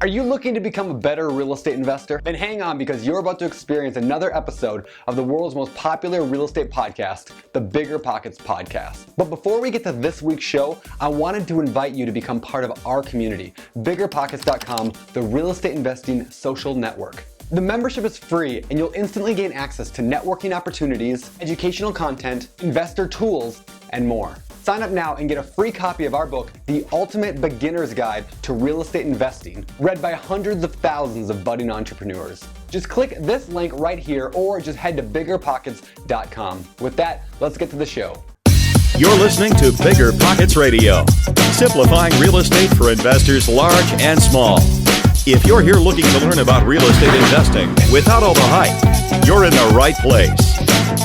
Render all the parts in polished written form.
Are you looking to become a better real estate investor? Then hang on, because you're about to experience another episode of the world's most popular real estate podcast, the BiggerPockets Podcast. But before we get to this week's show, I wanted to invite you to become part of our community, BiggerPockets.com, the real estate investing social network. The membership is free, and you'll instantly gain access to networking opportunities, educational content, investor tools, and more. Sign up now and get a free copy of our book, The Ultimate Beginner's Guide to Real Estate Investing, read by hundreds of thousands of budding entrepreneurs. Just click this link right here or just head to BiggerPockets.com. With that, let's get to the show. You're listening to BiggerPockets Radio, simplifying real estate for investors large and small. If you're here looking to learn about real estate investing without all the hype, you're in the right place.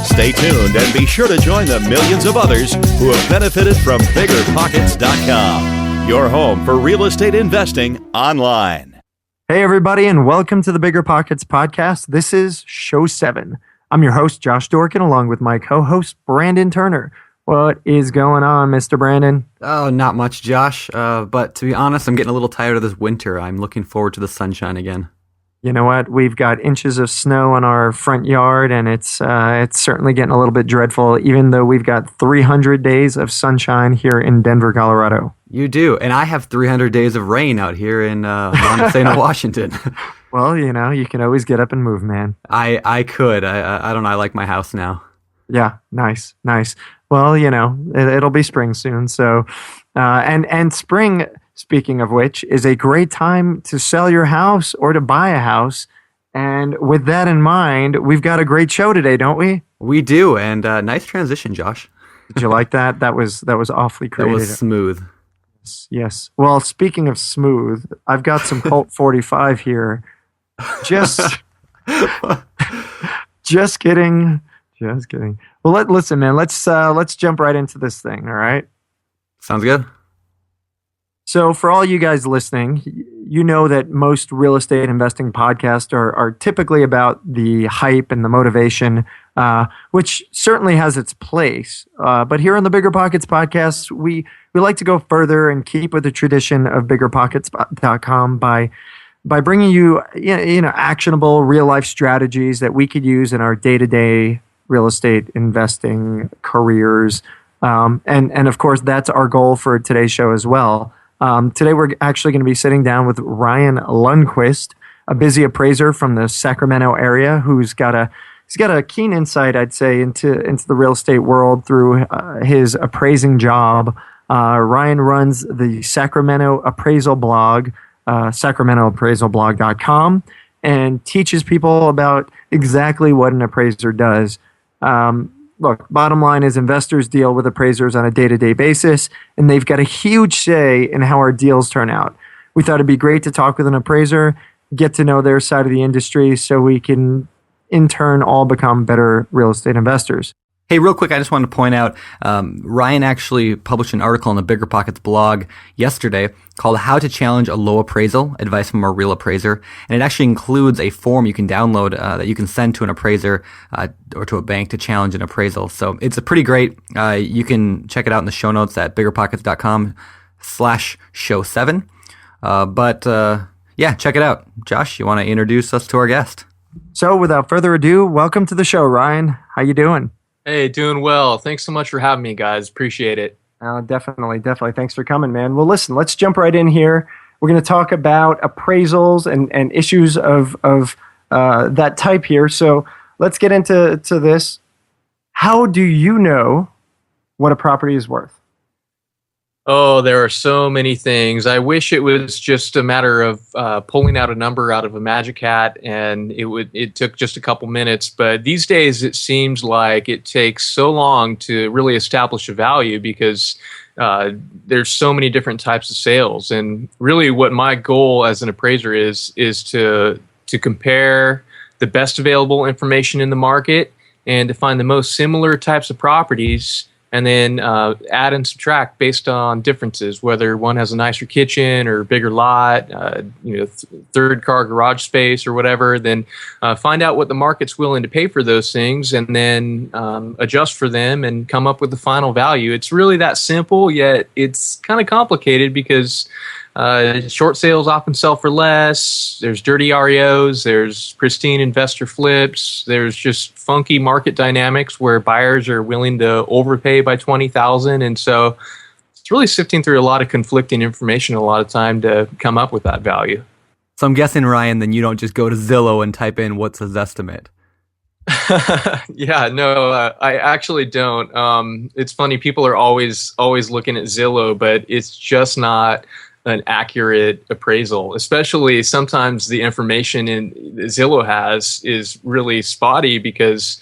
Stay tuned and be sure to join the millions of others who have benefited from BiggerPockets.com, your home for real estate investing online. Hey, everybody, and welcome to the BiggerPockets Podcast. This is Show 7. I'm your host, Josh Dorkin, along with my co-host, Brandon Turner. What is going on, Mr. Brandon? Oh, not much, Josh. But to be honest, I'm getting a little tired of this winter. I'm looking forward to the sunshine again. You know what? We've got inches of snow on our front yard, and it's certainly getting a little bit dreadful, even though we've got 300 days of sunshine here in Denver, Colorado. You do, and I have 300 days of rain out here in Montana, Washington. Well, you know, you can always get up and move, man. I could. I don't know. I like my house now. Yeah, nice. Well, you know, it'll be spring soon. So, and spring, speaking of which, is a great time to sell your house or to buy a house. And with that in mind, we've got a great show today, don't we? We do, and nice transition, Josh. Did you like that? That was awfully creative. That was smooth. Yes. Well, speaking of smooth, I've got some Colt 45 here. Just kidding. Just kidding. Well, listen, man. Let's jump right into this thing. All right. Sounds good. So, for all you guys listening, you know that most real estate investing podcasts are typically about the hype and the motivation, which certainly has its place. But here on the BiggerPockets Podcast, we like to go further and keep with the tradition of BiggerPockets.com by bringing you actionable real life strategies that we could use in our day-to-day real estate investing careers. And of course, that's our goal for today's show as well. Today, we're actually going to be sitting down with Ryan Lundquist, a busy appraiser from the Sacramento area who's got a keen insight, I'd say, into the real estate world through his appraising job. Ryan runs the Sacramento Appraisal blog, SacramentoAppraisalblog.com, and teaches people about exactly what an appraiser does. Look, bottom line is investors deal with appraisers on a day-to-day basis, and they've got a huge say in how our deals turn out. We thought it'd be great to talk with an appraiser, get to know their side of the industry so we can, in turn, all become better real estate investors. Hey, real quick, I just wanted to point out, Ryan actually published an article on the BiggerPockets blog yesterday called How to Challenge a Low Appraisal, Advice from a Real Appraiser. And it actually includes a form you can download that you can send to an appraiser or to a bank to challenge an appraisal. So it's pretty great. You can check it out in the show notes at BiggerPockets.com/show7. Yeah, check it out. Josh, you want to introduce us to our guest? So without further ado, welcome to the show, Ryan. How you doing? Hey, doing well. Thanks so much for having me, guys. Appreciate it. Definitely. Thanks for coming, man. Well, listen, let's jump right in here. We're going to talk about appraisals and issues of that type here. So let's get into this. How do you know what a property is worth? Oh, there are so many things. I wish it was just a matter of pulling out a number out of a magic hat, and it took just a couple minutes. But these days, it seems like it takes so long to really establish a value because there's so many different types of sales. And really, what my goal as an appraiser is to compare the best available information in the market and to find the most similar types of properties, and then add and subtract based on differences, whether one has a nicer kitchen or bigger lot, third car garage space or whatever. Then find out what the market's willing to pay for those things, and then adjust for them and come up with the final value. It's really that simple, yet it's kind of complicated because Short sales often sell for less. There's dirty REOs. There's pristine investor flips. There's just funky market dynamics where buyers are willing to overpay by $20,000, and so it's really sifting through a lot of conflicting information a lot of time to come up with that value. So I'm guessing, Ryan, then you don't just go to Zillow and type in what's his estimate. Yeah, no, I actually don't. It's funny, people are always looking at Zillow, but it's just not an accurate appraisal. Especially sometimes the information Zillow has is really spotty because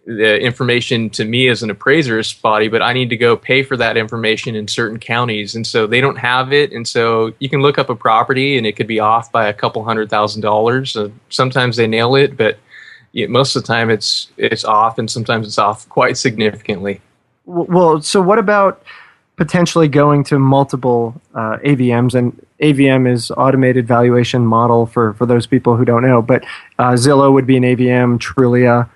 the information to me as an appraiser is spotty, but I need to go pay for that information in certain counties, and so they don't have it. And so you can look up a property and it could be off by a couple $100,000. Sometimes they nail it, but most of the time it's off, and sometimes it's off quite significantly. Well, so what about potentially going to multiple AVMs? And AVM is automated valuation model for those people who don't know, but Zillow would be an AVM, Trulia.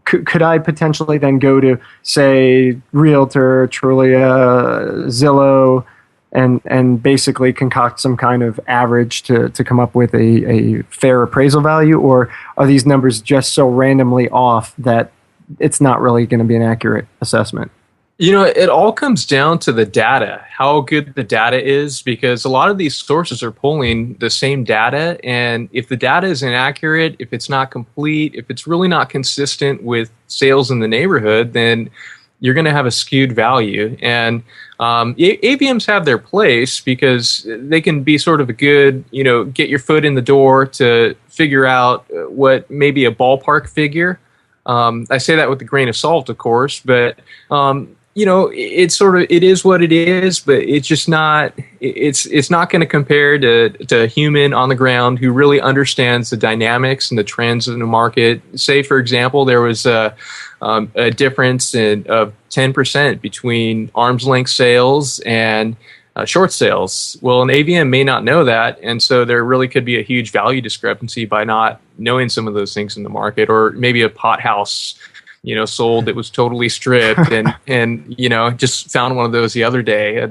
Could I potentially then go to, say, Realtor, Trulia, Zillow, and basically concoct some kind of average to come up with a fair appraisal value? Or are these numbers just so randomly off that it's not really going to be an accurate assessment? It all comes down to the data, how good the data is, because a lot of these sources are pulling the same data. And if the data is inaccurate, if it's not complete, if it's really not consistent with sales in the neighborhood, then you're going to have a skewed value. And AVMs have their place because they can be sort of a good, get your foot in the door to figure out what maybe a ballpark figure. I say that with a grain of salt, of course, but it is what it is, but it's just not. It's not going to compare to a human on the ground who really understands the dynamics and the trends in the market. Say, for example, there was a difference of 10% between arm's length sales and short sales. Well, an AVM may not know that, and so there really could be a huge value discrepancy by not knowing some of those things in the market, or maybe a pot house sold that was totally stripped and just found one of those the other day.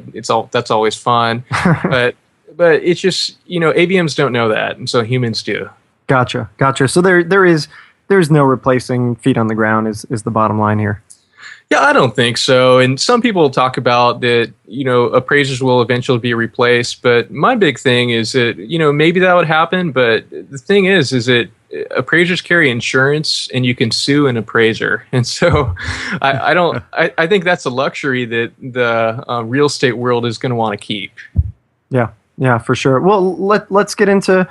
That's always fun. But it's just, AVMs don't know that. And so humans do. Gotcha. So there's no replacing feet on the ground is the bottom line here. Yeah, I don't think so. And some people talk about that, appraisers will eventually be replaced. But my big thing is that, maybe that would happen. But the thing is that appraisers carry insurance and you can sue an appraiser. And so I think that's a luxury that the real estate world is going to want to keep. Yeah, for sure. Well, let's get into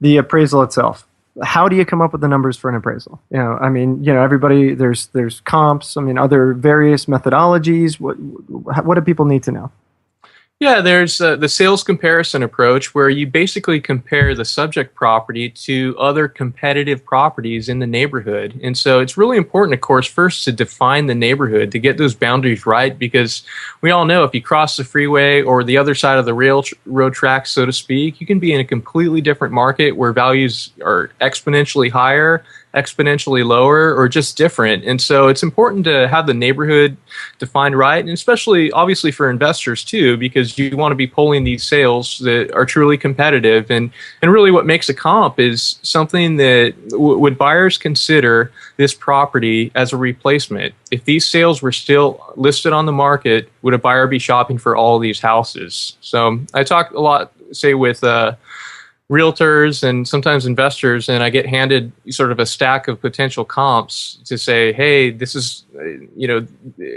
the appraisal itself. How do you come up with the numbers for an appraisal? Everybody, there's comps. Are there various methodologies? What do people need to know? Yeah, there's the sales comparison approach, where you basically compare the subject property to other competitive properties in the neighborhood. And so it's really important, of course, first to define the neighborhood, to get those boundaries right, because we all know if you cross the freeway or the other side of the railroad tracks, so to speak, you can be in a completely different market where values are exponentially higher, exponentially lower, or just different. And so it's important to have the neighborhood defined right, and especially obviously for investors too, because you want to be pulling these sales that are truly competitive. And really what makes a comp is something that would buyers consider this property as a replacement. If these sales were still listed on the market, would a buyer be shopping for all of these houses? So I talk a lot, say, with realtors and sometimes investors, and I get handed sort of a stack of potential comps to say, hey, this is,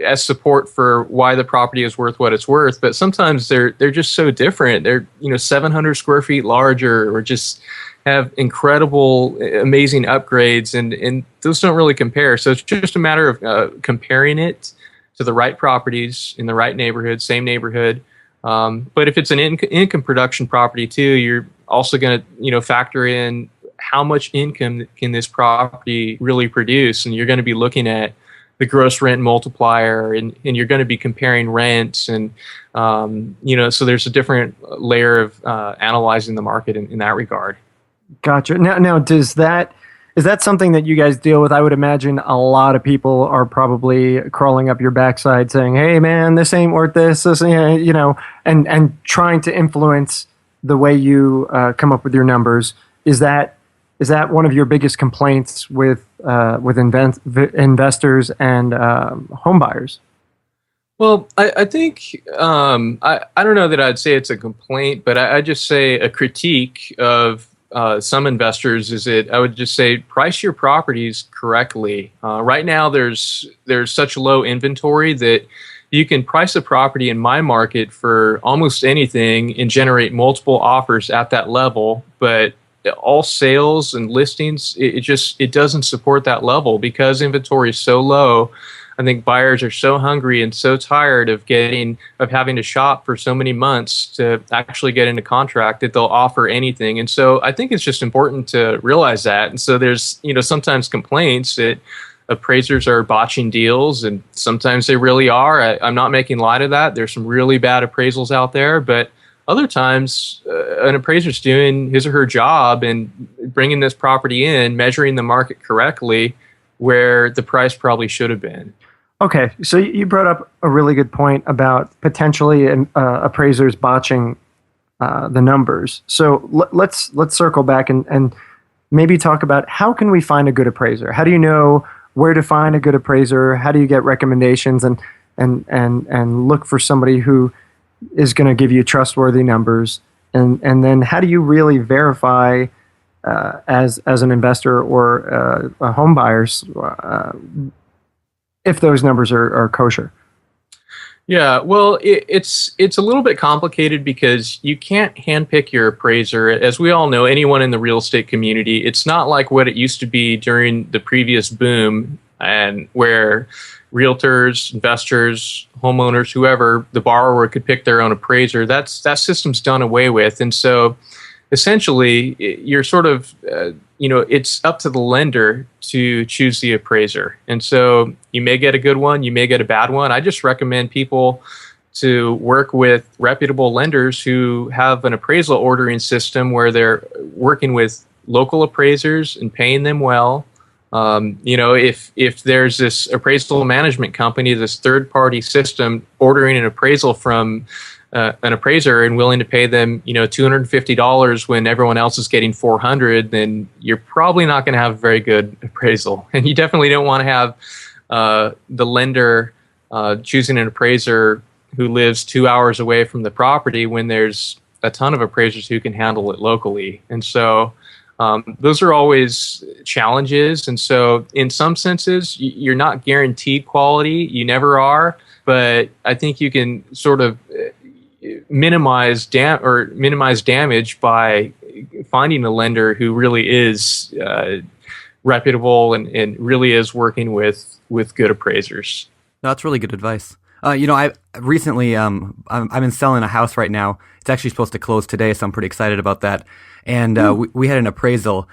as support for why the property is worth what it's worth. But sometimes they're just so different. They're, 700 square feet larger, or just have incredible, amazing upgrades, and those don't really compare. So it's just a matter of comparing it to the right properties in the right neighborhood, same neighborhood. But if it's an income production property too, you're also going to, factor in how much income can this property really produce, and you're going to be looking at the gross rent multiplier, and you're going to be comparing rents, and so there's a different layer of analyzing the market in that regard. Gotcha. Now, does that Is that something that you guys deal with? I would imagine a lot of people are probably crawling up your backside saying, "Hey, man, this ain't worth this," and trying to influence the way you come up with your numbers. Is that one of your biggest complaints with investors and home buyers? Well, I think I don't know that I'd say it's a complaint, but I just say a critique of some investors is I would just say price your properties correctly. Right now, there's such low inventory that you can price a property in my market for almost anything and generate multiple offers at that level, but all sales and listings, it doesn't support that level because inventory is so low. I think buyers are so hungry and so tired of having to shop for so many months to actually get into contract that they'll offer anything. And so I think it's just important to realize that. And so there's, sometimes complaints that appraisers are botching deals, and sometimes they really are. I'm not making light of that. There's some really bad appraisals out there, but other times an appraiser's doing his or her job and bringing this property in, measuring the market correctly where the price probably should have been. Okay, so you brought up a really good point about potentially appraisers botching the numbers. So let's circle back and maybe talk about how can we find a good appraiser? How do you know where to find a good appraiser? How do you get recommendations and look for somebody who is going to give you trustworthy numbers? And then how do you really verify as an investor or a home buyer if those numbers are kosher? Yeah, well, it's a little bit complicated because you can't handpick your appraiser. As we all know, anyone in the real estate community, it's not like what it used to be during the previous boom, and where realtors, investors, homeowners, whoever, the borrower could pick their own appraiser. That system's done away with, and so essentially, you're sort of, it's up to the lender to choose the appraiser. And so you may get a good one, you may get a bad one. I just recommend people to work with reputable lenders who have an appraisal ordering system where they're working with local appraisers and paying them well. If there's this appraisal management company, this third-party system ordering an appraisal from an appraiser and willing to pay them, $250 when everyone else is getting $400, then you're probably not going to have a very good appraisal. And you definitely don't want to have the lender choosing an appraiser who lives 2 hours away from the property when there's a ton of appraisers who can handle it locally. And so those are always challenges. And so in some senses, you're not guaranteed quality. You never are. But I think you can sort of minimize damage by finding a lender who really is reputable and really is working with good appraisers. No, that's really good advice. I recently I've been selling a house right now. It's actually supposed to close today, so I'm pretty excited about that. And we had an appraisal,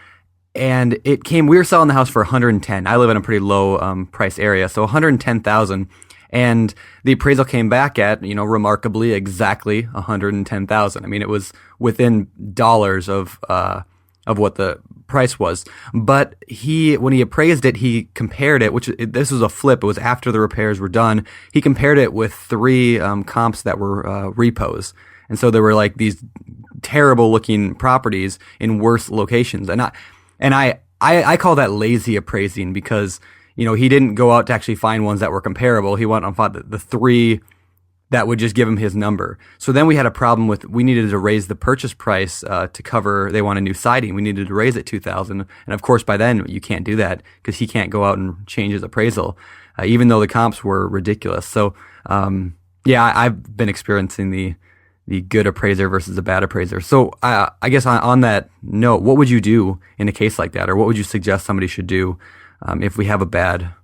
and it came. We were selling the house for $110,000. I live in a pretty low price area, so $110,000. And the appraisal came back at, remarkably exactly $110,000. I mean, it was within dollars of what the price was. But when he appraised it, he compared it, this was a flip. It was after the repairs were done. He compared it with 3 comps that were repos. And so there were like these terrible looking properties in worse locations. And I call that lazy appraising because he didn't go out to actually find ones that were comparable. He went and found the 3 that would just give him his number. So then we had a problem we needed to raise the purchase price to cover, they want a new siding. We needed to raise it $2,000. And of course, by then you can't do that because he can't go out and change his appraisal, even though the comps were ridiculous. So, I've been experiencing the good appraiser versus the bad appraiser. So I guess on that note, what would you do in a case like that? Or what would you suggest somebody should do if we have a bad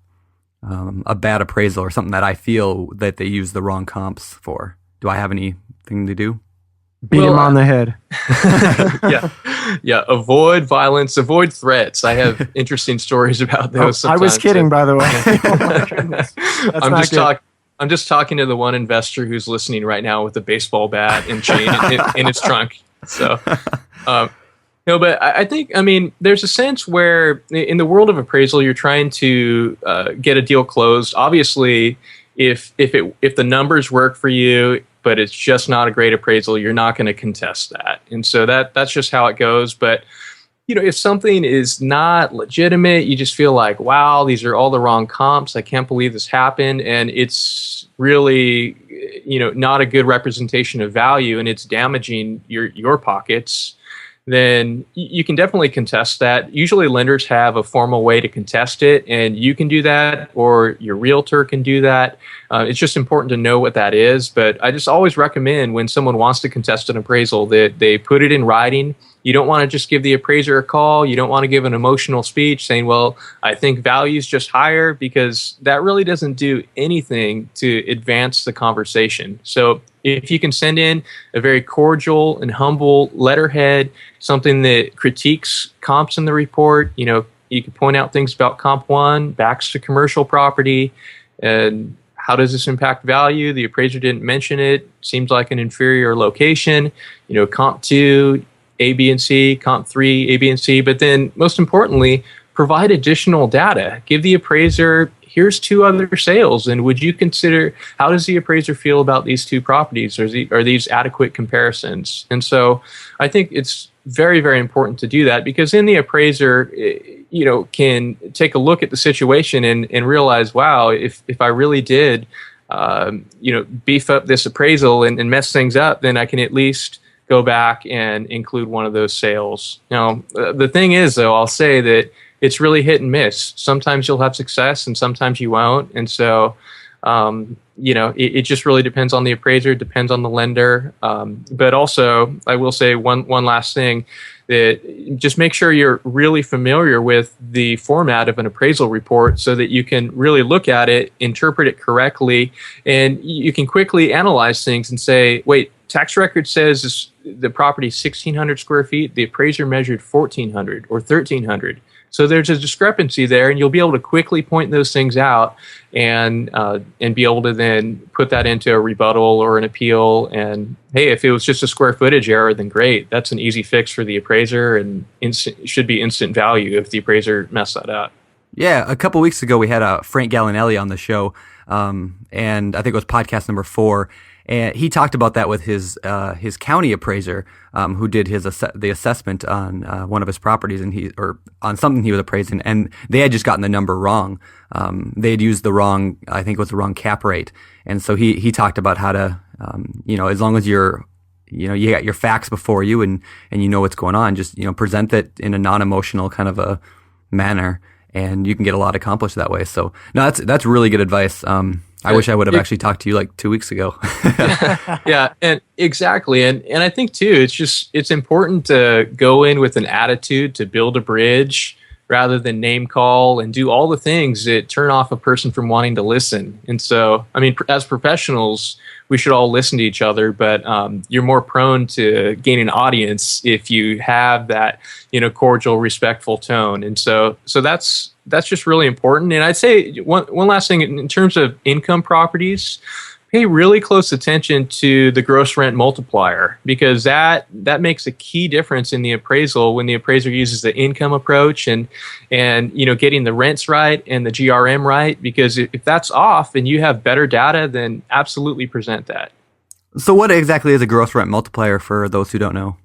appraisal or something that I feel that they use the wrong comps for? Do I have anything to do? Beat him on the head. Yeah. Avoid violence, avoid threats. I have interesting stories about those. I was kidding, by the way. Oh my goodness. I'm just talking to the one investor who's listening right now with a baseball bat and chain in its trunk. So, No, but I think, I mean, there's a sense where in the world of appraisal, you're trying to get a deal closed. Obviously, if the numbers work for you, but it's just not a great appraisal, you're not going to contest that. And so that's just how it goes. But if something is not legitimate, you just feel like, wow, these are all the wrong comps. I can't believe this happened. And it's really, not a good representation of value, and it's damaging your pockets. Then you can definitely contest that. Usually lenders have a formal way to contest it, and you can do that, or your realtor can do that. It's just important to know what that is. But I just always recommend when someone wants to contest an appraisal that they put it in writing. You don't want to just give the appraiser a call. You don't want to give an emotional speech saying, well, I think value's just higher, because that really doesn't do anything to advance the conversation. So if you can send in a very cordial and humble letterhead, something that critiques comps in the report, you can point out things about comp 1, backs to commercial property, and how does this impact value? The appraiser didn't mention it. Seems like an inferior location. Comp 2, A, B, and C, comp 3, A, B, and C. But then most importantly, provide additional data. Give the appraiser, here's 2 other sales, and would you consider, how does the appraiser feel about these 2 properties? Are these adequate comparisons? And so I think it's very, very important to do that, because then the appraiser, can take a look at the situation and realize, wow, if I really did, beef up this appraisal and mess things up, then I can at least go back and include one of those sales. Now, the thing is, though, I'll say that it's really hit and miss. Sometimes you'll have success and sometimes you won't. And so, it just really depends on the appraiser, depends on the lender. But also, I will say one last thing, that just make sure you're really familiar with the format of an appraisal report so that you can really look at it, interpret it correctly, and you can quickly analyze things and say, wait, tax record says the property is 1,600 square feet. The appraiser measured 1,400 or 1,300. So there's a discrepancy there, and you'll be able to quickly point those things out and be able to then put that into a rebuttal or an appeal. And hey, if it was just a square footage error, then great. That's an easy fix for the appraiser, and should be instant value if the appraiser messed that up. Yeah, a couple weeks ago we had Frank Gallinelli on the show, and I think it was podcast number 4. And he talked about that with his county appraiser, who did the assessment on one of his properties, or on something he was appraising, and they had just gotten the number wrong. They had used the wrong, I think it was the wrong cap rate, and so he talked about how to, as long as you got your facts before you and you know what's going on, just present it in a non-emotional kind of a manner, and you can get a lot accomplished that way. So no, that's really good advice. I wish I would have actually talked to you like 2 weeks ago. Yeah, and exactly. And I think too, it's important to go in with an attitude to build a bridge rather than name call and do all the things that turn off a person from wanting to listen. And so, I mean, as professionals, we should all listen to each other, but you're more prone to gain an audience if you have that, cordial, respectful tone. And so that's just really important. And I'd say one last thing in terms of income properties, pay really close attention to the gross rent multiplier, because that makes a key difference in the appraisal when the appraiser uses the income approach and getting the rents right and the GRM right. Because if that's off and you have better data, then absolutely present that. So what exactly is a gross rent multiplier for those who don't know?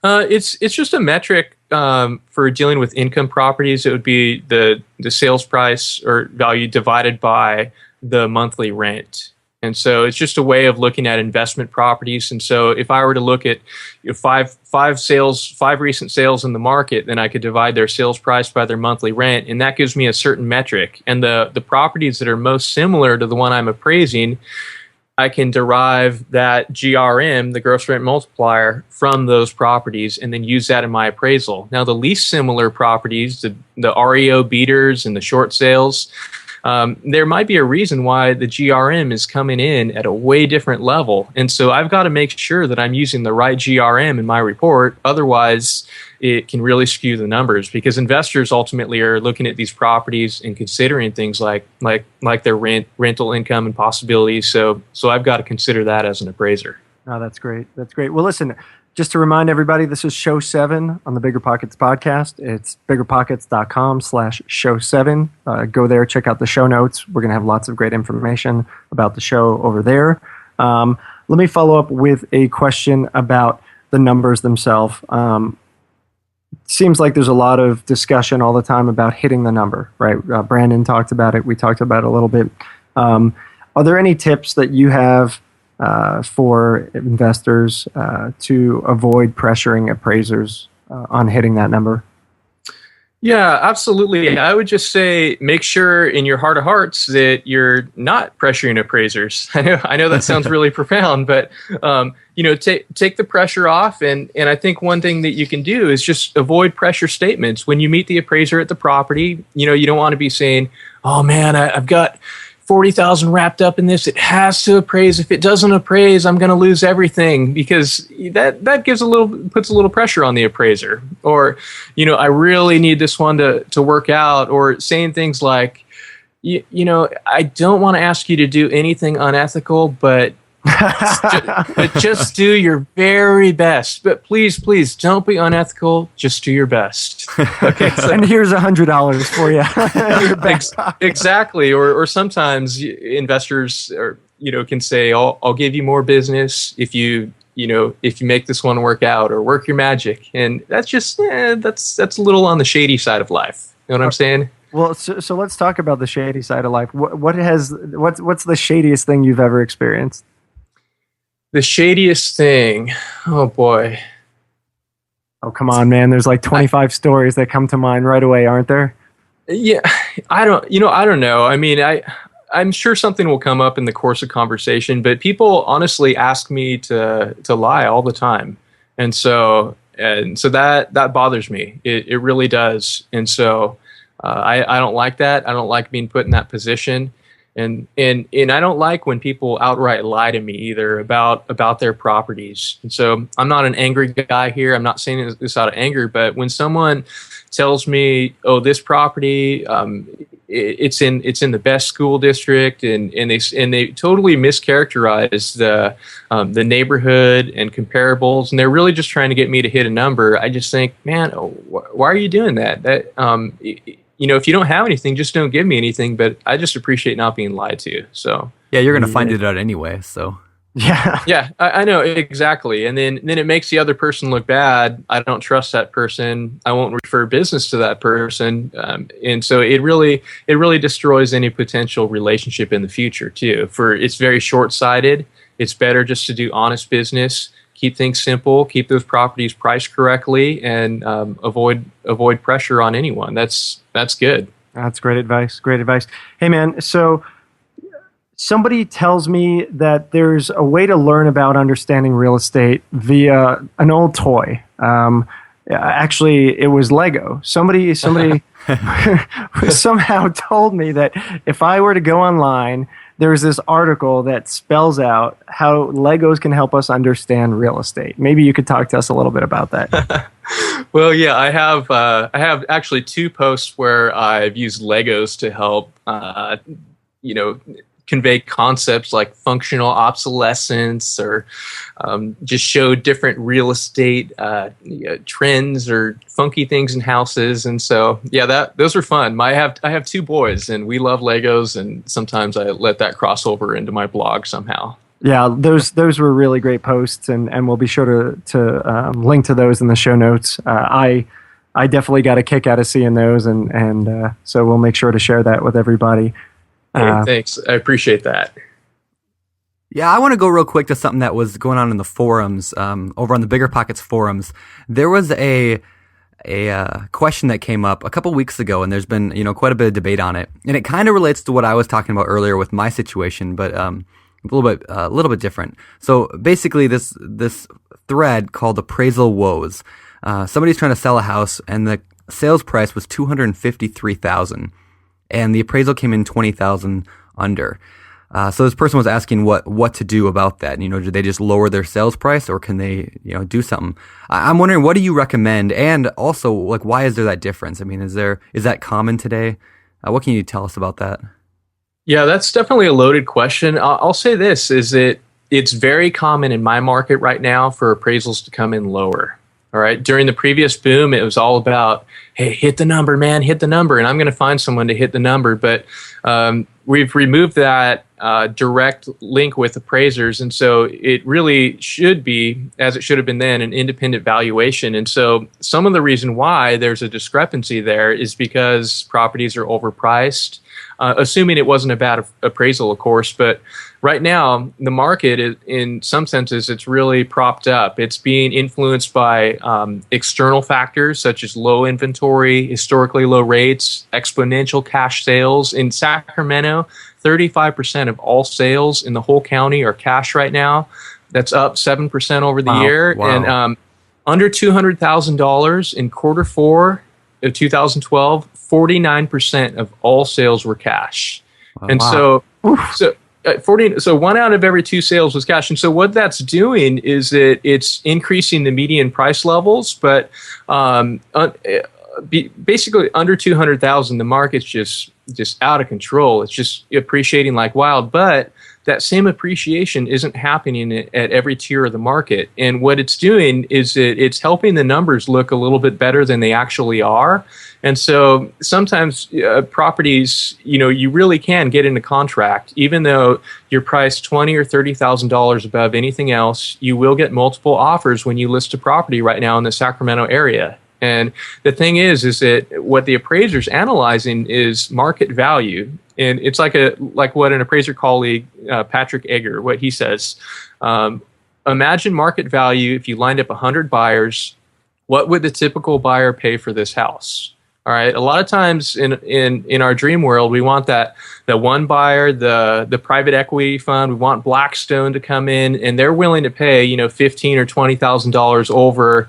It's just a metric for dealing with income properties. It would be the sales price or value divided by the monthly rent. And so it's just a way of looking at investment properties. And so if I were to look at five recent sales in the market, then I could divide their sales price by their monthly rent, and that gives me a certain metric. And the properties that are most similar to the one I'm appraising, I can derive that GRM, the gross rent multiplier, from those properties and then use that in my appraisal. Now, the least similar properties, the REO beaters and the short sales, there might be a reason why the GRM is coming in at a way different level. And so I've got to make sure that I'm using the right GRM in my report. Otherwise, it can really skew the numbers, because investors ultimately are looking at these properties and considering things like their rental income and possibilities. So I've got to consider that as an appraiser. Oh, that's great. That's great. Well, listen, Just to remind everybody, this is show 7 on the BiggerPockets podcast. It's biggerpockets.com/show7. Go there, check out the show notes. We're going to have lots of great information about the show over there. Let me follow up with a question about the numbers themselves. Seems like there's a lot of discussion all the time about hitting the number, right? Brandon talked about it. We talked about it a little bit. Are there any tips that you have for investors to avoid pressuring appraisers on hitting that number? Yeah, absolutely. I would just say make sure in your heart of hearts that you're not pressuring appraisers. I know that sounds really profound, but take the pressure off. And I think one thing that you can do is just avoid pressure statements. When you meet the appraiser at the property, you don't want to be saying, "Oh man, I've got 40,000 wrapped up in this. It has to appraise. If it doesn't appraise, I'm going to lose everything," because that puts a little pressure on the appraiser. Or, I really need this one to work out. Or saying things like, I don't want to ask you to do anything unethical, but just do your very best. But please don't be unethical. Just do your best. Okay. So, and here's $100 for you. Exactly. Or sometimes investors can say, I'll give you more business if you make this one work out, or work your magic. And that's just that's a little on the shady side of life. You know what I'm saying? Well, so let's talk about the shady side of life. What's the shadiest thing you've ever experienced? The shadiest thing. Oh boy. Oh, come on, man. There's like 25 stories that come to mind right away, aren't there? Yeah. I don't know. I mean, I'm sure something will come up in the course of conversation, but people honestly ask me to lie all the time. And so that bothers me. It really does. And so I don't like that. I don't like being put in that position. And I don't like when people outright lie to me either about their properties. And so I'm not an angry guy here. I'm not saying this out of anger, but when someone tells me, "Oh, this property, it's in the best school district," and they totally mischaracterize the neighborhood and comparables, and they're really just trying to get me to hit a number, I just think, man, why are you doing that? If you don't have anything, just don't give me anything. But I just appreciate not being lied to. So yeah, you're going to find it out anyway. So yeah, I know exactly. And then it makes the other person look bad. I don't trust that person. I won't refer business to that person. And so it really destroys any potential relationship in the future too. It's very short-sighted. It's better just to do honest business. Keep things simple, keep those properties priced correctly, and avoid pressure on anyone. That's good. That's great advice. Great advice. Hey, man, so somebody tells me that there's a way to learn about understanding real estate via an old toy. Actually, it was Lego. Somebody somehow told me that if I were to go online, there's this article that spells out how Legos can help us understand real estate. Maybe you could talk to us a little bit about that. Well, yeah, I have actually 2 posts where I've used Legos to help, convey concepts like functional obsolescence, or just show different real estate trends or funky things in houses. And so, yeah, those are fun. I have 2 boys, and we love Legos, and sometimes I let that cross over into my blog somehow. Yeah, those were really great posts, and we'll be sure to link to those in the show notes. I definitely got a kick out of seeing those, and so we'll make sure to share that with everybody. Hey, thanks. I appreciate that. Yeah, I want to go real quick to something that was going on in the forums, over on the BiggerPockets forums. There was a question that came up a couple weeks ago, and there's been quite a bit of debate on it, and it kind of relates to what I was talking about earlier with my situation, but a little bit different. So basically, this thread called Appraisal Woes. Somebody's trying to sell a house, and the sales price was $253,000. And the appraisal came in $20,000 under. So this person was asking what to do about that. Do they just lower their sales price, or can they do something? I'm wondering, what do you recommend? And also, why is there that difference? I mean, is that common today? What can you tell us about that? Yeah, that's definitely a loaded question. I'll say this: is that it's very common in my market right now for appraisals to come in lower. All right. During the previous boom, it was all about, hey, hit the number, man, hit the number. And I'm going to find someone to hit the number. But we've removed that direct link with appraisers. And so it really should be, as it should have been then, an independent valuation. And so some of the reason why there's a discrepancy there is because properties are overpriced, assuming it wasn't a bad appraisal, of course. But right now, the market, in some senses, it's really propped up. It's being influenced by external factors such as low inventory, historically low rates, exponential cash sales. In Sacramento, 35% of all sales in the whole county are cash right now. That's up 7% over the year. Wow. And under $200,000 in quarter 4 of 2012, 49% of all sales were cash. Wow. And so 40, so 1 out of every 2 sales was cash. And so what that's doing is that it's increasing the median price levels, but basically under 200,000, the market's just out of control. It's just appreciating like wild, but that same appreciation isn't happening at every tier of the market. And what it's doing is it's helping the numbers look a little bit better than they actually are. And so sometimes properties, you really can get into contract, even though you're priced $20,000 or $30,000 above anything else. You will get multiple offers when you list a property right now in the Sacramento area. And the thing is that what the appraiser's analyzing is market value. And it's like what an appraiser colleague, Patrick Egger, what he says. Imagine market value if you lined up 100 buyers. What would the typical buyer pay for this house? All right. A lot of times in our dream world, we want the one buyer, the private equity fund. We want Blackstone to come in, and they're willing to pay $15,000 or $20,000 over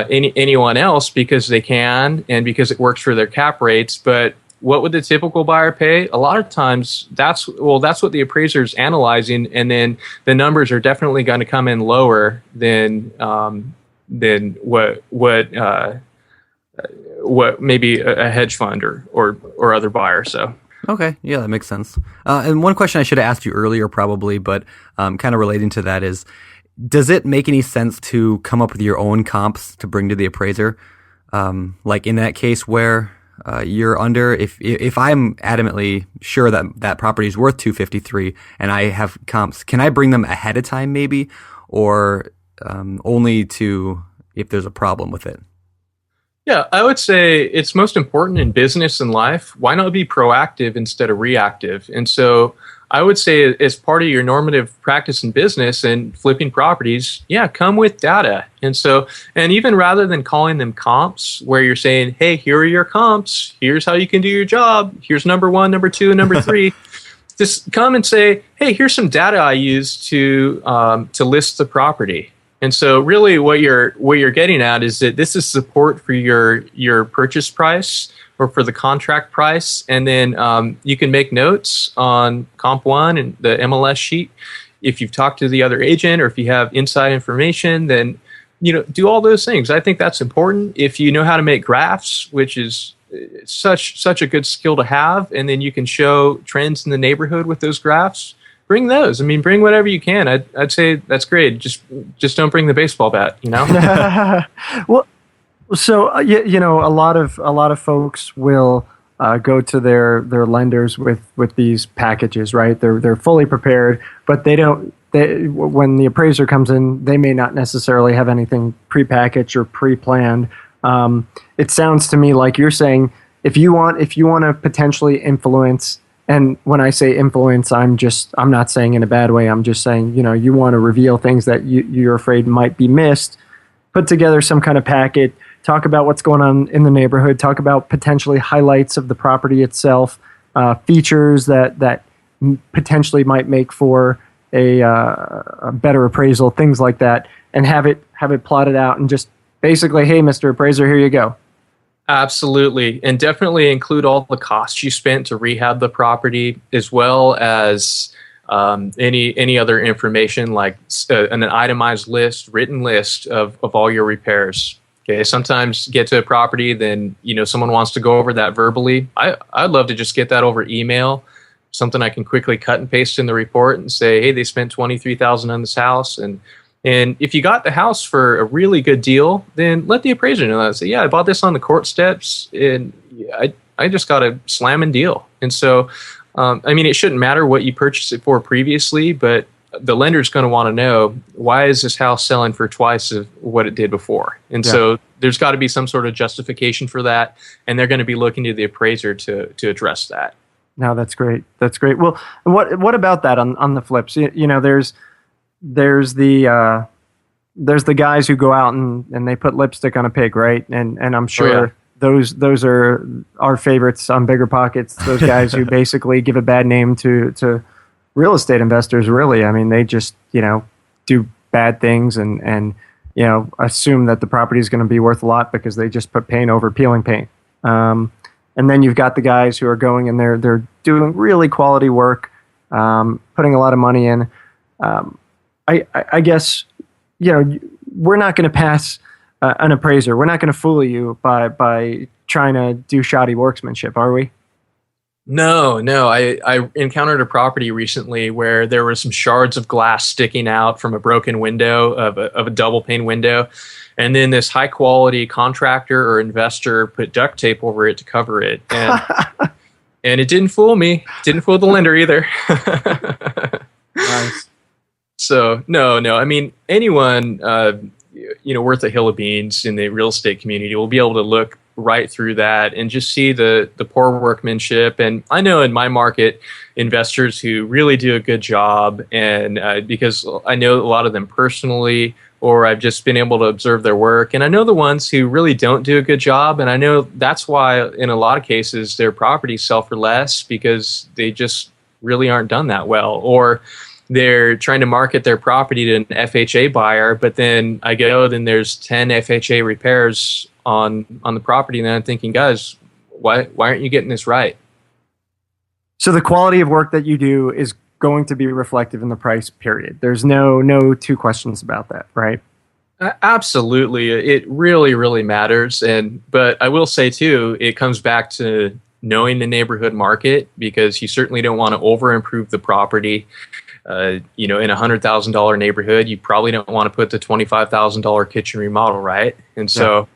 anyone else because they can and because it works for their cap rates. But what would the typical buyer pay? A lot of times that's what the appraiser is analyzing, and then the numbers are definitely going to come in lower than what maybe a hedge fund or other buyer. So. Okay. Yeah, that makes sense. And one question I should have asked you earlier probably, but kind of relating to that is, does it make any sense to come up with your own comps to bring to the appraiser? Like in that case where you're under, if I'm adamantly sure that property is worth $253 and I have comps, can I bring them ahead of time maybe, or only to if there's a problem with it? Yeah, I would say it's most important in business and life. Why not be proactive instead of reactive? And so I would say as part of your normative practice in business and flipping properties, come with data. And even rather than calling them comps, where you're saying, hey, here are your comps, here's how you can do your job, here's number 1, number 2, and number 3, just come and say, hey, here's some data I use to list the property. And so really what you're getting at is that this is support for your purchase price or for the contract price. And then you can make notes on Comp 1 and the MLS sheet. If you've talked to the other agent or if you have inside information, then do all those things. I think that's important. If you know how to make graphs, which is such a good skill to have, and then you can show trends in the neighborhood with those graphs, bring those. I mean, bring whatever you can. I'd say that's great. Just don't bring the baseball bat, Well, so a lot of folks will go to their lenders with these packages, right? They're fully prepared, but when the appraiser comes in, they may not necessarily have anything prepackaged or pre-planned. It sounds to me like you're saying if you want to potentially influence. And when I say influence, I'm not saying in a bad way. I'm just saying, you want to reveal things that you're afraid might be missed. Put together some kind of packet, talk about what's going on in the neighborhood, talk about potentially highlights of the property itself, features that potentially might make for a better appraisal, things like that, and have it plotted out and just basically, hey, Mr. Appraiser, here you go. Absolutely. And definitely include all the costs you spent to rehab the property, as well as any other information like an itemized list, written list of all your repairs. Okay. Sometimes get to a property, then someone wants to go over that verbally. I'd love to just get that over email. something I can quickly cut and paste in the report and say, hey, they spent $23,000 on this house. And if you got the house for a really good deal, then let the appraiser know that. Say, yeah, I bought this on the court steps, and I just got a slamming deal. And so, it shouldn't matter what you purchased it for previously, but the lender's going to want to know, why is this house selling for twice of what it did before? And so there's got to be some sort of justification for that, and they're going to be looking to the appraiser to address that. No, that's great. That's great. Well, what about that on the flips? There's the guys who go out and they put lipstick on a pig, right? And I'm sure those are our favorites on BiggerPockets. Those guys who basically give a bad name to real estate investors. Really, they just do bad things and assume that the property is going to be worth a lot because they just put paint over peeling paint. And then you've got the guys who are going and they're doing really quality work, putting a lot of money in. I guess we're not going to pass an appraiser. We're not going to fool you by trying to do shoddy workmanship, are we? No. I encountered a property recently where there were some shards of glass sticking out from a broken window of a double pane window. And then this high quality contractor or investor put duct tape over it to cover it. And, and it didn't fool me. It didn't fool the lender either. Nice. So, no. Anyone, worth a hill of beans in the real estate community will be able to look right through that and just see the poor workmanship. And I know in my market, investors who really do a good job, and because I know a lot of them personally, or I've just been able to observe their work. And I know the ones who really don't do a good job. And I know that's why in a lot of cases, their properties sell for less because they just really aren't done that well. Or they're trying to market their property to an FHA buyer, but then then there's 10 FHA repairs on the property. And I'm thinking, guys, why aren't you getting this right? So the quality of work that you do is going to be reflective in the price, period. There's no two questions about that, right? Absolutely. It really, really matters. But I will say too, it comes back to knowing the neighborhood market, because you certainly don't want to over improve the property. In a $100,000 neighborhood, you probably don't want to put the $25,000 kitchen remodel, right? And so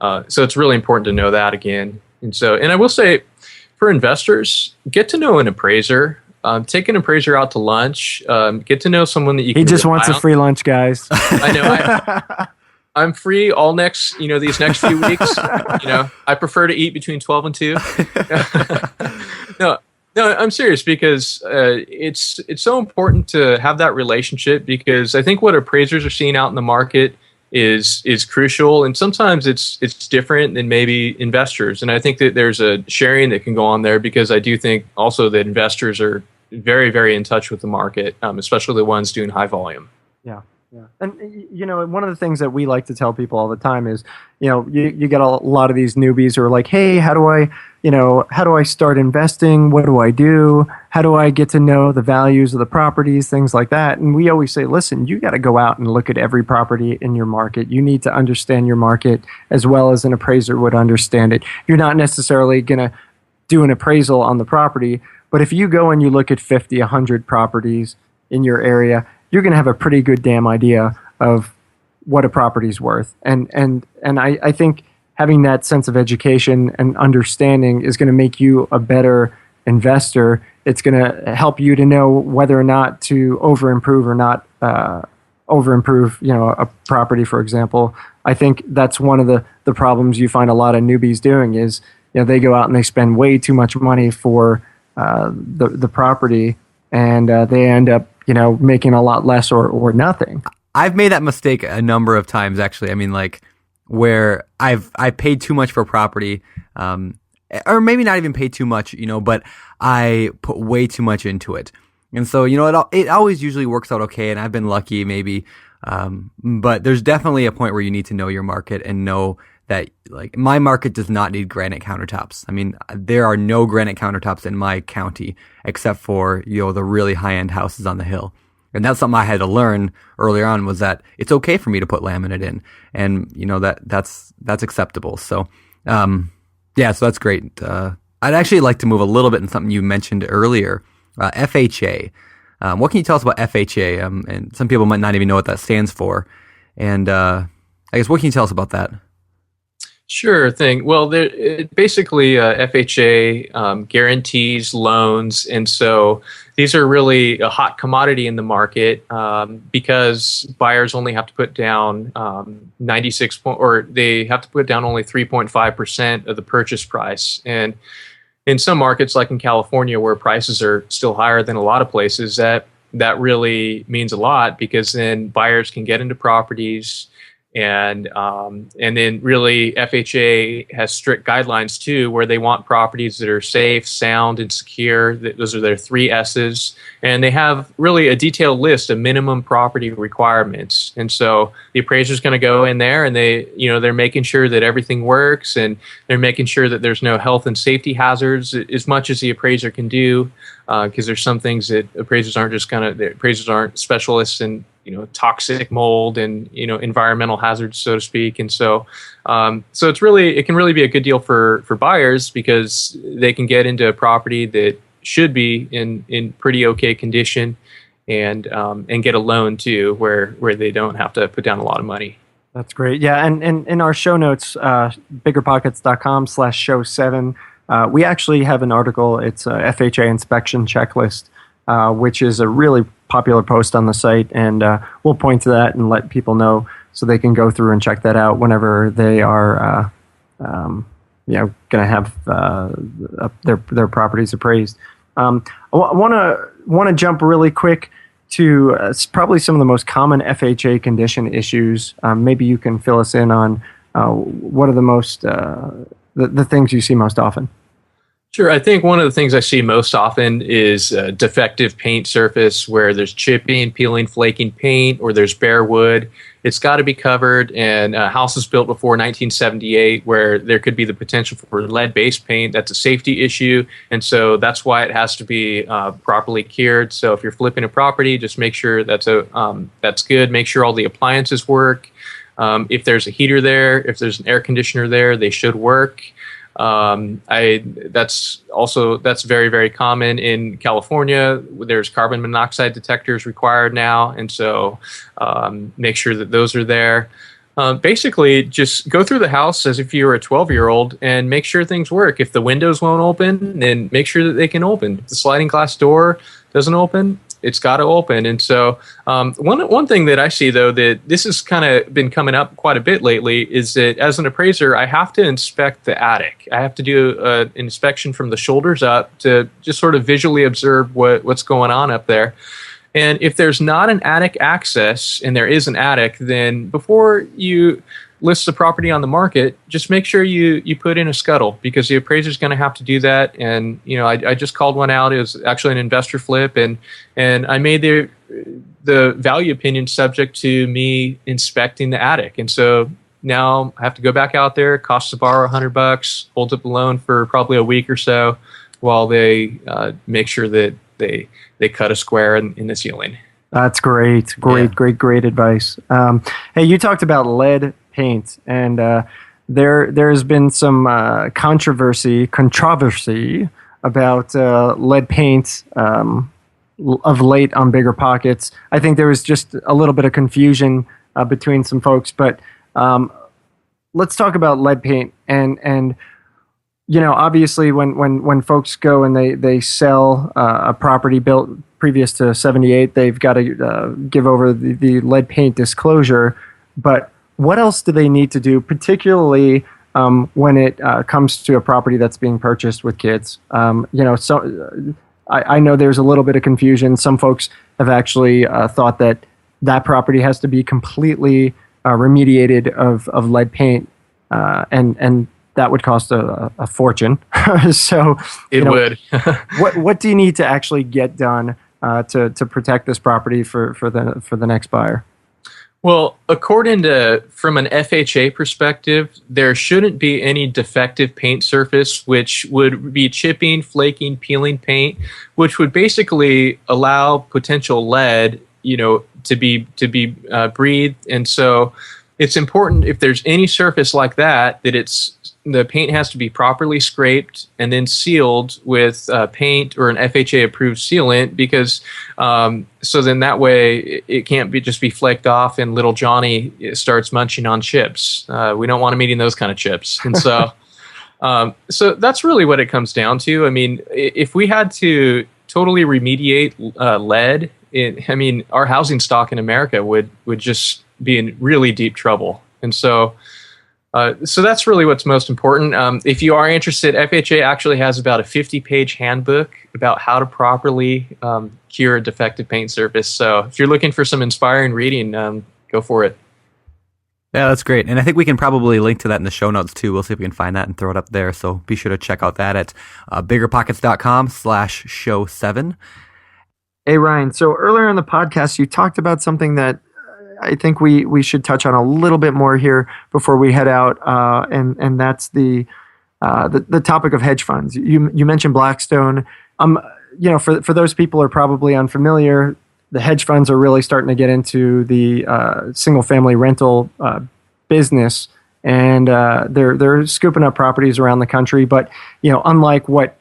it's really important to know that again. And I will say, for investors, get to know an appraiser. Take an appraiser out to lunch. Get to know someone that you can. He just wants a free lunch, guys. I know. I'm free all these next few weeks. I prefer to eat between 12 and 2. No, I'm serious, because it's so important to have that relationship, because I think what appraisers are seeing out in the market is crucial, and sometimes it's different than maybe investors. And I think that there's a sharing that can go on there, because I do think also that investors are very, very in touch with the market, especially the ones doing high volume. Yeah. And one of the things that we like to tell people all the time is, you get a lot of these newbies who are like, hey, how do I start investing? What do I do? How do I get to know the values of the properties, things like that? And we always say, listen, you got to go out and look at every property in your market. You need to understand your market as well as an appraiser would understand it. You're not necessarily going to do an appraisal on the property, but if you go and you look at 50, 100 properties in your area, you're going to have a pretty good damn idea of what a property's worth. And I think having that sense of education and understanding is going to make you a better investor. It's going to help you to know whether or not to over-improve or not over-improve, a property, for example. I think that's one of the problems you find a lot of newbies doing is, they go out and they spend way too much money for the property, and they end up making a lot less or nothing. I've made that mistake a number of times, actually. Where I paid too much for a property, or maybe not even paid too much, but I put way too much into it. And so, it always usually works out okay, and I've been lucky maybe. But there's definitely a point where you need to know your market and know that, like, my market does not need granite countertops. There are no granite countertops in my county except for, the really high-end houses on the hill. And that's something I had to learn earlier on, was that it's okay for me to put laminate in, and that's acceptable. So, so that's great. I'd actually like to move a little bit in something you mentioned earlier, FHA. What can you tell us about FHA? And some people might not even know what that stands for. And I guess, what can you tell us about that? Sure thing. Well, basically, FHA guarantees loans, and so these are really a hot commodity in the market because buyers only have to put down they have to put down only 3.5% of the purchase price. And in some markets, like in California, where prices are still higher than a lot of places, that really means a lot, because then buyers can get into properties. And then really FHA has strict guidelines too, where they want properties that are safe, sound, and secure. Those are their 3 S's. And they have really a detailed list of minimum property requirements. And so the appraiser's going to go in there, and they're making sure that everything works, and they're making sure that there's no health and safety hazards as much as the appraiser can do. Because there's some things that appraisers aren't specialists in, toxic mold and, environmental hazards, so to speak. And so it can really be a good deal for buyers, because they can get into a property that should be in pretty okay condition, and get a loan too, where they don't have to put down a lot of money. That's great. Yeah. And in our show notes, biggerpockets.com/show7, we actually have an article. It's a FHA Inspection Checklist, which is a really popular post on the site, and we'll point to that and let people know so they can go through and check that out whenever they are, going to have their properties appraised. I want to jump really quick to probably some of the most common FHA condition issues. Maybe you can fill us in on what are the most the things you see most often. Sure. I think one of the things I see most often is defective paint surface, where there's chipping, peeling, flaking paint, or there's bare wood. It's got to be covered. And houses built before 1978, where there could be the potential for lead-based paint. That's a safety issue. And so that's why it has to be properly cured. So if you're flipping a property, just make sure that's good. Make sure all the appliances work. If there's a heater there, if there's an air conditioner there, they should work. That's very, very common in California. There's carbon monoxide detectors required now. And so, make sure that those are there. Basically just go through the house as if you were a 12-year-old and make sure things work. If the windows won't open, then make sure that they can open. If the sliding glass door doesn't open, it's got to open. And so one thing that I see, though, that this has kind of been coming up quite a bit lately, is that as an appraiser, I have to inspect the attic. I have to do an inspection from the shoulders up to just sort of visually observe what's going on up there. And if there's not an attic access, and there is an attic, then before you list the property on the market, just make sure you put in a scuttle, because the appraiser is going to have to do that. And I just called one out. It was actually an investor flip, and I made the value opinion subject to me inspecting the attic. And so now I have to go back out there. It costs to borrow $100, holds up the loan for probably a week or so, while they make sure that they cut a square in the ceiling. That's great. Great advice. Hey, you talked about lead paint, and there's been some controversy about lead paint of late on BiggerPockets. I think there was just a little bit of confusion between some folks, but let's talk about lead paint. And obviously when folks go and they sell a property built previous to 78, they've got to give over the lead paint disclosure. But what else do they need to do, particularly when it comes to a property that's being purchased with kids? So I know there's a little bit of confusion. Some folks have actually thought that property has to be completely remediated of lead paint, and that would cost a fortune. So it would. what do you need to actually get done to protect this property for the next buyer? Well, from an FHA perspective, there shouldn't be any defective paint surface, which would be chipping, flaking, peeling paint, which would basically allow potential lead, to be breathed. And so it's important if there's any surface like that the paint has to be properly scraped and then sealed with paint or an FHA approved sealant, because so then that way it can't just be flaked off and little Johnny starts munching on chips. We don't want him eating those kind of chips. And so so that's really what it comes down to. I mean, if we had to totally remediate lead, our housing stock in America would just be in really deep trouble. And so that's really what's most important. If you are interested, FHA actually has about a 50-page handbook about how to properly cure a defective paint surface. So if you're looking for some inspiring reading, go for it. Yeah, that's great. And I think we can probably link to that in the show notes too. We'll see if we can find that and throw it up there. So be sure to check out that at biggerpockets.com/show7. Hey, Ryan. So earlier in the podcast, you talked about something that I think we should touch on a little bit more here before we head out, and that's the topic of hedge funds. You mentioned Blackstone. For those people who are probably unfamiliar, the hedge funds are really starting to get into the single family rental business, and they're scooping up properties around the country. But unlike what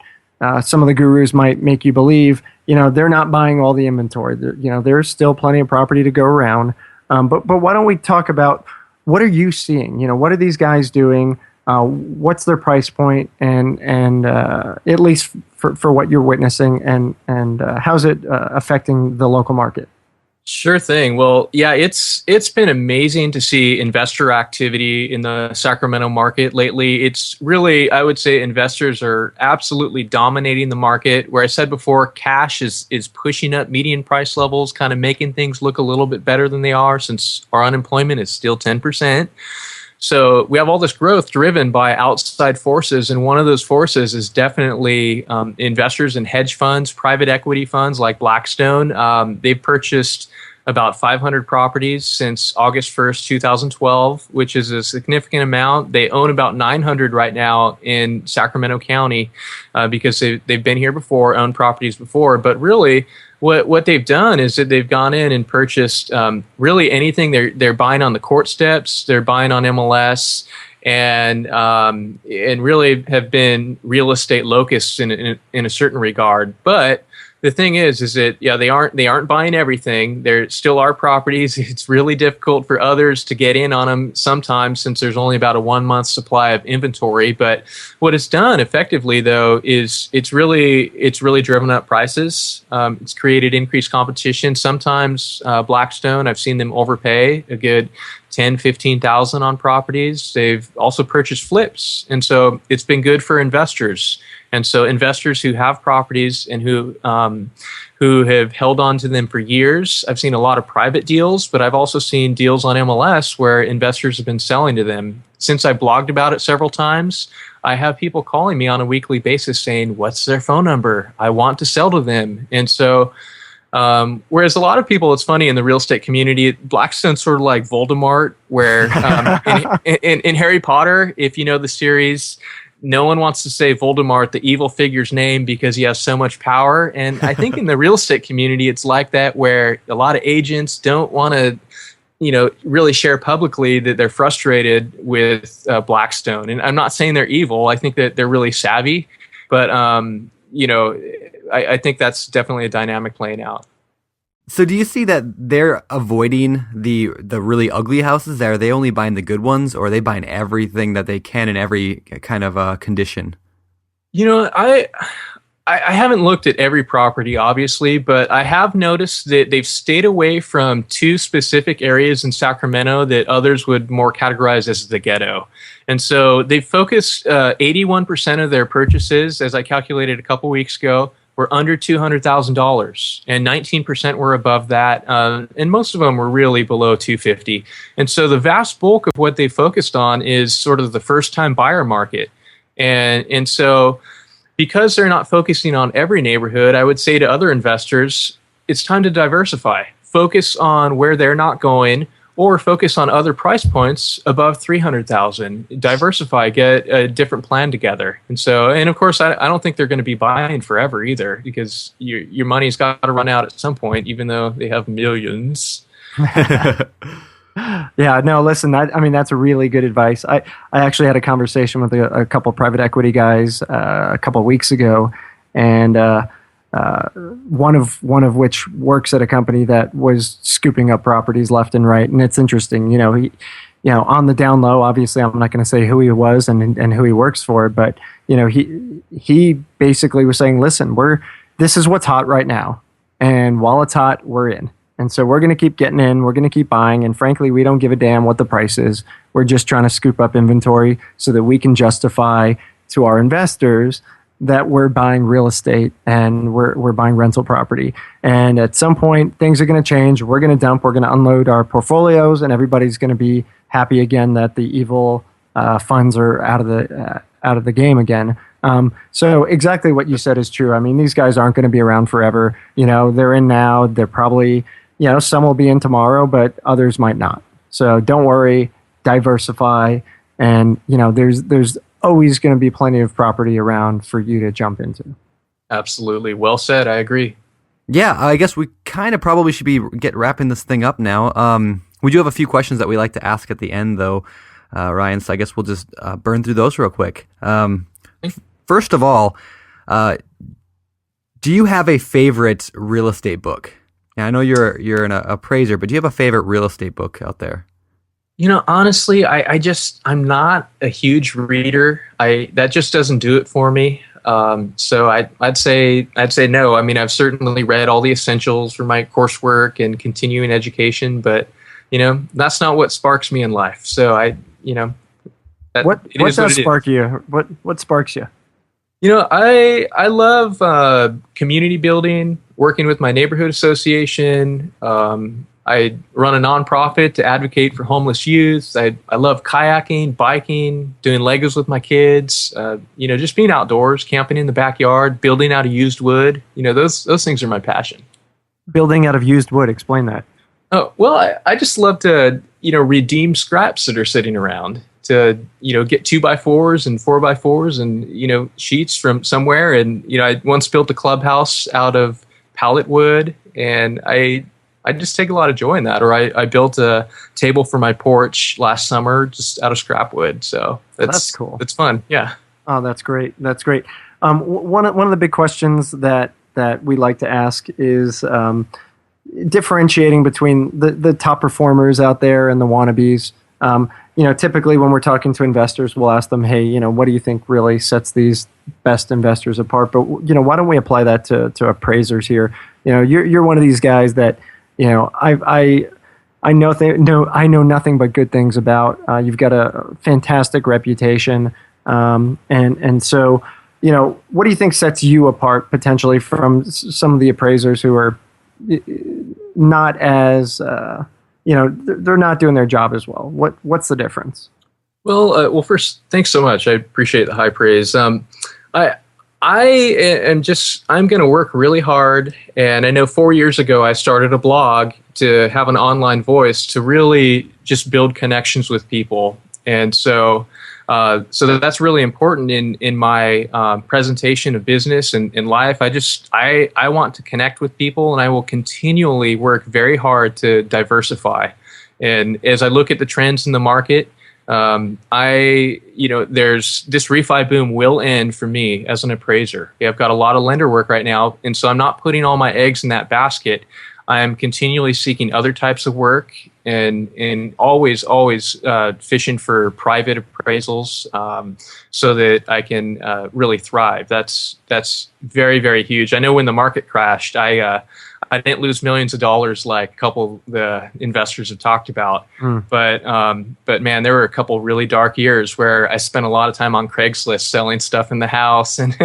some of the gurus might make you believe, they're not buying all the inventory. There's still plenty of property to go around. But why don't we talk about what are you seeing? What are these guys doing? What's their price point? And at least for what you're witnessing, and how's it affecting the local market? Sure thing. Well, yeah, it's been amazing to see investor activity in the Sacramento market lately. It's really, I would say, investors are absolutely dominating the market. Where I said before, cash is pushing up median price levels, kind of making things look a little bit better than they are, since our unemployment is still 10%. So we have all this growth driven by outside forces, and one of those forces is definitely investors in hedge funds, private equity funds like Blackstone. They've purchased about 500 properties since August 1st, 2012, which is a significant amount. They own about 900 right now in Sacramento County because they've been here before, owned properties before. But really, what they've done is that they've gone in and purchased really anything. They're buying on the court steps, they're buying on MLS, and really have been real estate locusts in a certain regard. But the thing is that they aren't buying everything. There still are properties. It's really difficult for others to get in on them sometimes, since there's only about a 1 month supply of inventory. But what it's done effectively, though, is it's really driven up prices. It's created increased competition. Sometimes Blackstone, I've seen them overpay a good $10,000-$15,000 on properties. They've also purchased flips, and so it's been good for investors. And so investors who have properties and who have held on to them for years, I've seen a lot of private deals, but I've also seen deals on MLS where investors have been selling to them. Since I blogged about it several times, I have people calling me on a weekly basis saying, "What's their phone number? I want to sell to them." And so whereas a lot of people, it's funny, in the real estate community, Blackstone's sort of like Voldemort, where in Harry Potter, if you know the series, no one wants to say Voldemort, the evil figure's name, because he has so much power. And I think in the real estate community, it's like that, where a lot of agents don't want to, really share publicly that they're frustrated with Blackstone. And I'm not saying they're evil. I think that they're really savvy. But, I think that's definitely a dynamic playing out. So do you see that they're avoiding the really ugly houses? Are they only buying the good ones, or are they buying everything that they can in every kind of condition? I haven't looked at every property, obviously, but I have noticed that they've stayed away from two specific areas in Sacramento that others would more categorize as the ghetto. And so they've focused 81% of their purchases, as I calculated a couple weeks ago, were under $200,000, and 19% were above that, and most of them were really below $250,000. And so the vast bulk of what they focused on is sort of the first-time buyer market. And so because they're not focusing on every neighborhood, I would say to other investors, it's time to diversify. Focus on where they're not going, or focus on other price points above $300,000. Diversify, get a different plan together. And of course, I don't think they're going to be buying forever either, because your money's got to run out at some point, even though they have millions. Yeah, no, listen, that's really good advice. I actually had a conversation with a couple private equity guys a couple of weeks ago, and one of which works at a company that was scooping up properties left and right. And it's interesting, on the down low, obviously I'm not going to say who he was and who he works for, but he basically was saying, listen, this is what's hot right now, and while it's hot, we're in. And so we're going to keep getting in, we're going to keep buying, and frankly, we don't give a damn what the price is. We're just trying to scoop up inventory so that we can justify to our investors that we're buying real estate and we're buying rental property. And at some point, things are going to change. We're going to dump, we're going to unload our portfolios, and everybody's going to be happy again that the evil funds are out of the game again. So exactly what you said is true. I mean, these guys aren't going to be around forever. They're in now. They're probably, some will be in tomorrow, but others might not. So don't worry, diversify, and there's always going to be plenty of property around for you to jump into. Absolutely. Well said. I agree. Yeah, I guess we kind of probably should be wrapping this thing up now. We do have a few questions that we like to ask at the end, though, Ryan, so I guess we'll just burn through those real quick. First of all, do you have a favorite real estate book? Now, I know you're an appraiser, but do you have a favorite real estate book out there? Honestly, I'm not a huge reader. That just doesn't do it for me. So I'd say no. I mean, I've certainly read all the essentials for my coursework and continuing education, but that's not what sparks me in life. So what does spark you? What sparks you? I love community building, working with my neighborhood association. I run a nonprofit to advocate for homeless youth. I love kayaking, biking, doing Legos with my kids. Just being outdoors, camping in the backyard, building out of used wood. Those things are my passion. Building out of used wood. Explain that. Oh, well, I just love to, redeem scraps that are sitting around, to, get 2x4s and 4x4s and, sheets from somewhere. And, I once built a clubhouse out of pallet wood, and I just take a lot of joy in that. Or I built a table for my porch last summer just out of scrap wood. So that's cool. It's fun. Yeah. Oh, that's great. That's great. One of the big questions that we like to ask is differentiating between the top performers out there and the wannabes. Typically when we're talking to investors, we'll ask them, hey, what do you think really sets these best investors apart? But, why don't we apply that to appraisers here? You're one of these guys that, I know nothing but good things about. You've got a fantastic reputation. And so, what do you think sets you apart potentially from some of the appraisers who are not as, they're not doing their job as well? What's the difference? Well, first, thanks so much. I appreciate the high praise. I'm going to work really hard. And I know 4 years ago, I started a blog to have an online voice to really just build connections with people. And so that's really important in my presentation of business and in life. I want to connect with people, and I will continually work very hard to diversify. And as I look at the trends in the market, there's this refi boom will end for me as an appraiser. I've got a lot of lender work right now, and so I'm not putting all my eggs in that basket. I'm continually seeking other types of work and always fishing for private appraisals so that I can really thrive. That's very, very huge. I know when the market crashed, I didn't lose millions of dollars like a couple of the investors have talked about. But man, there were a couple really dark years where I spent a lot of time on Craigslist selling stuff in the house and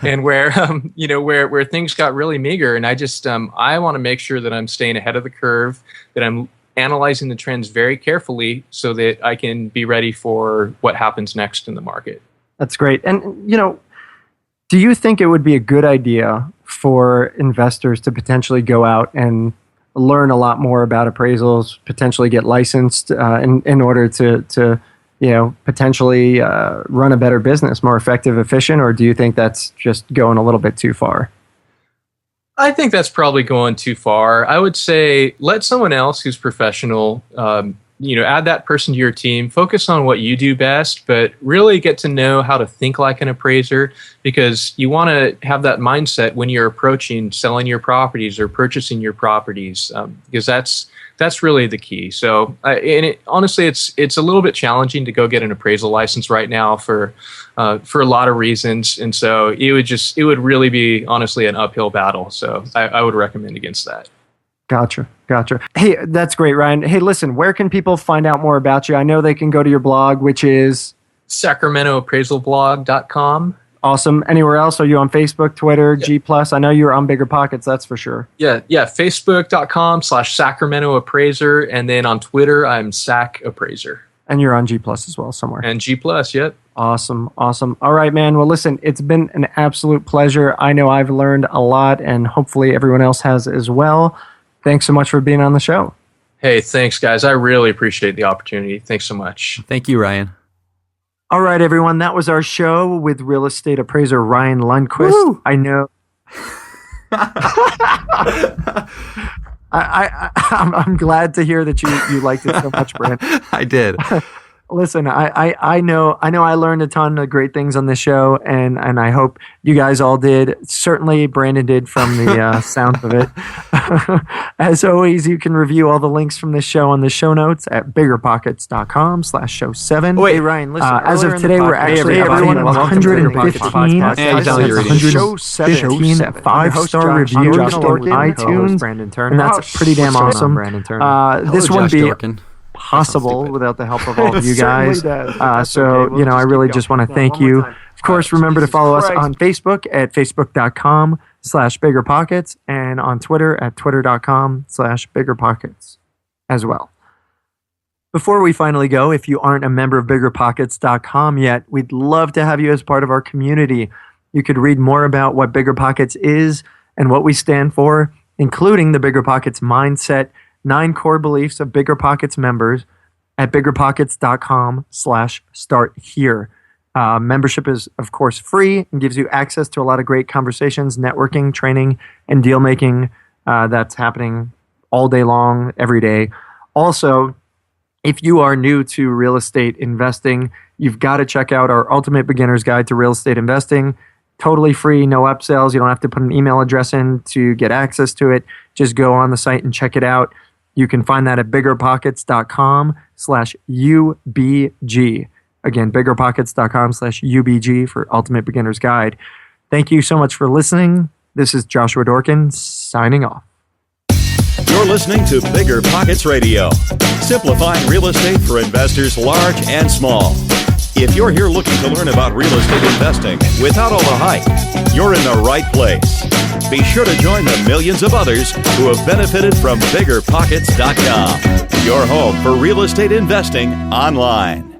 and where things got really meager. And I want to make sure that I'm staying ahead of the curve, that I'm analyzing the trends very carefully so that I can be ready for what happens next in the market. That's great. And, do you think it would be a good idea for investors to potentially go out and learn a lot more about appraisals, potentially get licensed in order to potentially run a better business, more effective, efficient? Or do you think that's just going a little bit too far? I think that's probably going too far. I would say let someone else who's professional add that person to your team, focus on what you do best, but really get to know how to think like an appraiser, because you want to have that mindset when you're approaching selling your properties or purchasing your properties, because that's really the key. So, honestly, it's a little bit challenging to go get an appraisal license right now for a lot of reasons, and so it would really be honestly an uphill battle. So I would recommend against that. Gotcha. Hey, that's great, Ryan. Hey, listen, where can people find out more about you? I know they can go to your blog, which is SacramentoAppraisalblog.com. Awesome. Anywhere else? Are you on Facebook, Twitter, G+? I know you're on BiggerPockets, that's for sure. Yeah. Facebook.com/Sacramento Appraiser. And then on Twitter, I'm Sac Appraiser. And you're on G+ as well somewhere. And G+, yep. Awesome. All right, man. Well, listen, it's been an absolute pleasure. I know I've learned a lot, and hopefully everyone else has as well. Thanks so much for being on the show. Hey, thanks, guys. I really appreciate the opportunity. Thanks so much. Thank you, Ryan. All right, everyone. That was our show with real estate appraiser Ryan Lundquist. Woo! I know. I'm glad to hear that you liked it so much, Brandon. I did. Listen, I know I learned a ton of great things on this show, and I hope you guys all did. Certainly Brandon did from the sound of it. As always, you can review all the links from this show on the show notes at biggerpockets.com/show7. Wait, Ryan, listen. As of today, we're actually everyone at 115. Show 17 5-star reviews on iTunes, and that's pretty damn awesome. This wouldn't be possible without the help of all of you guys. So, I really just want to thank you. Of course, remember to follow us on Facebook at facebook.com/BiggerPockets and on Twitter at twitter.com/BiggerPockets as well. Before we finally go, if you aren't a member of BiggerPockets.com yet, we'd love to have you as part of our community. You could read more about what BiggerPockets is and what we stand for, including the BiggerPockets mindset, 9 core beliefs of BiggerPockets members at biggerpockets.com/start here. Membership is, of course, free and gives you access to a lot of great conversations, networking, training, and deal making that's happening all day long, every day. Also, if you are new to real estate investing, you've got to check out our Ultimate Beginner's Guide to Real Estate Investing. Totally free, no upsells. You don't have to put an email address in to get access to it. Just go on the site and check it out. You can find that at biggerpockets.com/UBG. Again, biggerpockets.com/UBG for Ultimate Beginner's Guide. Thank you so much for listening. This is Joshua Dorkin signing off. You're listening to Bigger Pockets Radio, simplifying real estate for investors large and small. If you're here looking to learn about real estate investing without all the hype, you're in the right place. Be sure to join the millions of others who have benefited from BiggerPockets.com, your home for real estate investing online.